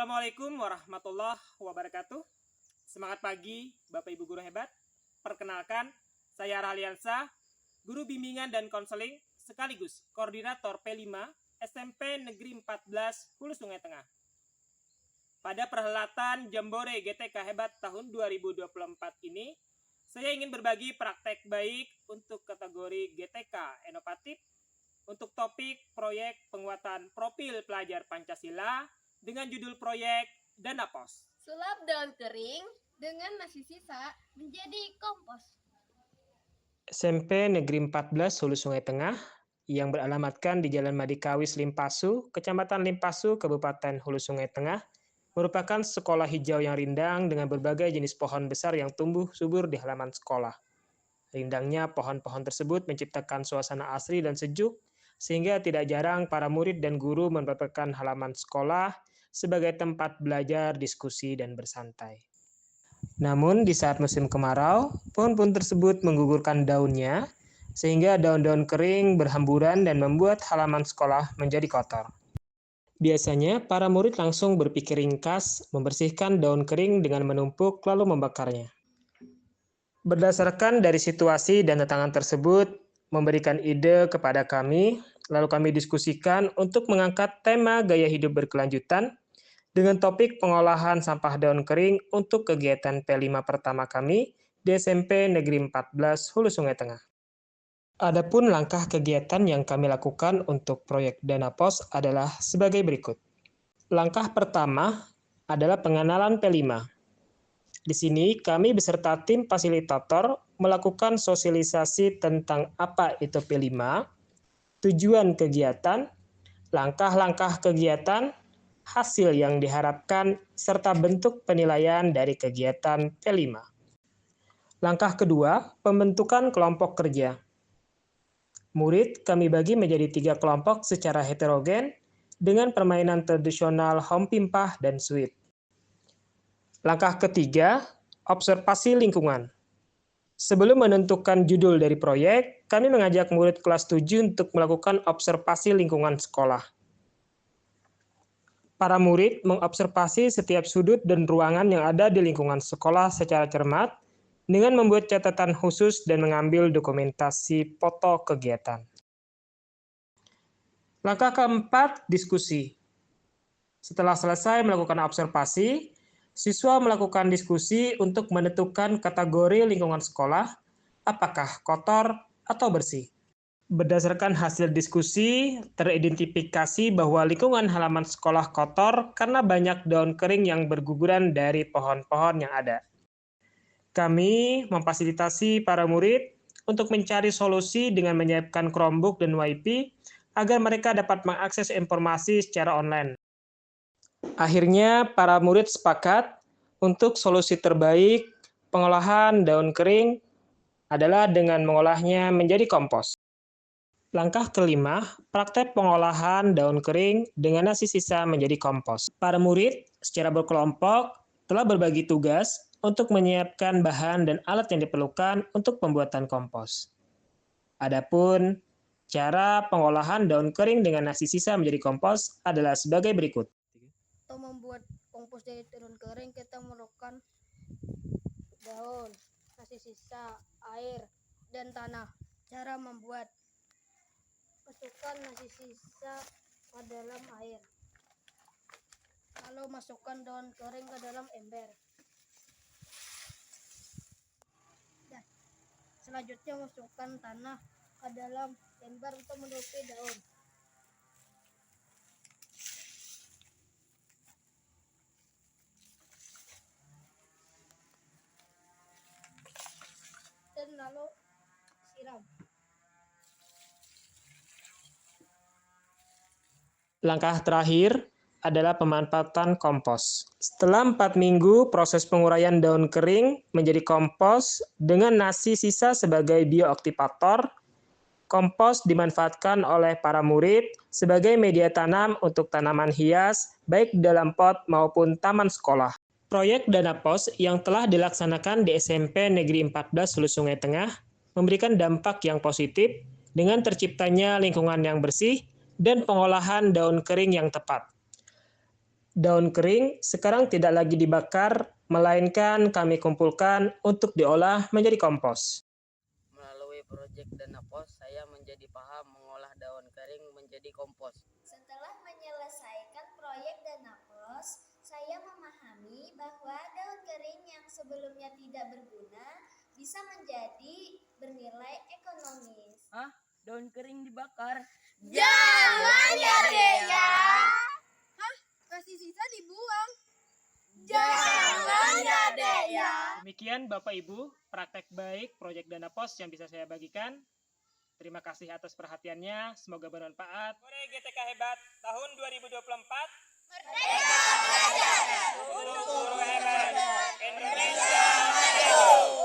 Assalamualaikum warahmatullahi wabarakatuh. Semangat pagi Bapak Ibu guru hebat. Perkenalkan, saya Rahliansa, guru bimbingan dan konseling sekaligus koordinator P5 SMP Negeri 14 Hulu Sungai Tengah. Pada perhelatan Jambore GTK Hebat tahun 2024 ini, saya ingin berbagi praktek baik untuk kategori GTK inovatif untuk topik proyek penguatan profil pelajar Pancasila dengan judul proyek Dana Pos. Sulap daun kering dengan nasi sisa menjadi kompos. SMP Negeri 14 Hulu Sungai Tengah yang beralamatkan di Jalan Madikawis Limpasu, Kecamatan Limpasu, Kabupaten Hulu Sungai Tengah, merupakan sekolah hijau yang rindang dengan berbagai jenis pohon besar yang tumbuh subur di halaman sekolah. Rindangnya pohon-pohon tersebut menciptakan suasana asri dan sejuk, sehingga tidak jarang para murid dan guru memanfaatkan halaman sekolah sebagai tempat belajar, diskusi, dan bersantai. Namun, di saat musim kemarau, pohon-pohon tersebut menggugurkan daunnya, sehingga daun-daun kering berhamburan dan membuat halaman sekolah menjadi kotor. Biasanya, para murid langsung berpikir ringkas membersihkan daun kering dengan menumpuk lalu membakarnya. Berdasarkan dari situasi dan tantangan tersebut, memberikan ide kepada kami, lalu kami diskusikan untuk mengangkat tema gaya hidup berkelanjutan dengan topik pengolahan sampah daun kering untuk kegiatan P5 pertama kami di SMP Negeri 14 Hulu Sungai Tengah. Adapun langkah kegiatan yang kami lakukan untuk proyek Dana Pos adalah sebagai berikut. Langkah pertama adalah pengenalan P5. Di sini kami beserta tim fasilitator melakukan sosialisasi tentang apa itu P5, tujuan kegiatan, langkah-langkah kegiatan, hasil yang diharapkan, serta bentuk penilaian dari kegiatan P5. Langkah kedua, pembentukan kelompok kerja. Murid kami bagi menjadi 3 kelompok secara heterogen dengan permainan tradisional home pimpah dan sweep. Langkah ketiga, observasi lingkungan. Sebelum menentukan judul dari proyek, kami mengajak murid kelas 7 untuk melakukan observasi lingkungan sekolah. Para murid mengobservasi setiap sudut dan ruangan yang ada di lingkungan sekolah secara cermat dengan membuat catatan khusus dan mengambil dokumentasi foto kegiatan. Langkah keempat, diskusi. Setelah selesai melakukan observasi, siswa melakukan diskusi untuk menentukan kategori lingkungan sekolah, apakah kotor atau bersih. Berdasarkan hasil diskusi, teridentifikasi bahwa lingkungan halaman sekolah kotor karena banyak daun kering yang berguguran dari pohon-pohon yang ada. Kami memfasilitasi para murid untuk mencari solusi dengan menyiapkan Chromebook dan Wi-Fi agar mereka dapat mengakses informasi secara online. Akhirnya, para murid sepakat untuk solusi terbaik pengolahan daun kering adalah dengan mengolahnya menjadi kompos. Langkah kelima, praktek pengolahan daun kering dengan nasi sisa menjadi kompos. Para murid secara berkelompok telah berbagi tugas untuk menyiapkan bahan dan alat yang diperlukan untuk pembuatan kompos. Adapun cara pengolahan daun kering dengan nasi sisa menjadi kompos adalah sebagai berikut. Untuk membuat kompos dari daun kering, kita memerlukan daun, nasi sisa, air, dan tanah. Cara membuat: masukkan nasi sisa ke dalam air, lalu masukkan daun kering ke dalam ember. Dan selanjutnya masukkan tanah ke dalam ember untuk menutupi daun. Dan lalu siram. Langkah terakhir adalah pemanfaatan kompos. Setelah 4 minggu proses penguraian daun kering menjadi kompos dengan nasi sisa sebagai bioaktivator, kompos dimanfaatkan oleh para murid sebagai media tanam untuk tanaman hias baik dalam pot maupun taman sekolah. Proyek Dana Pos yang telah dilaksanakan di SMP Negeri 14 Hulu Sungai Tengah memberikan dampak yang positif dengan terciptanya lingkungan yang bersih dan pengolahan daun kering yang tepat. Daun kering sekarang tidak lagi dibakar, melainkan kami kumpulkan untuk diolah menjadi kompos. Melalui proyek Dana Pos, saya menjadi paham mengolah daun kering menjadi kompos. Setelah menyelesaikan proyek Dana Pos, saya memahami bahwa daun kering yang sebelumnya tidak berguna bisa menjadi bernilai ekonomis. Daun kering dibakar? Jangan ya, Dek ya. Masih sisa dibuang. Jangan ya, Dek ya. Demikian Bapak Ibu, praktek baik proyek Dana Pos yang bisa saya bagikan. Terima kasih atas perhatiannya, semoga bermanfaat. Sore GTK Hebat tahun 2024. Merdeka belajar. Untuk guru hebat Indonesia maju.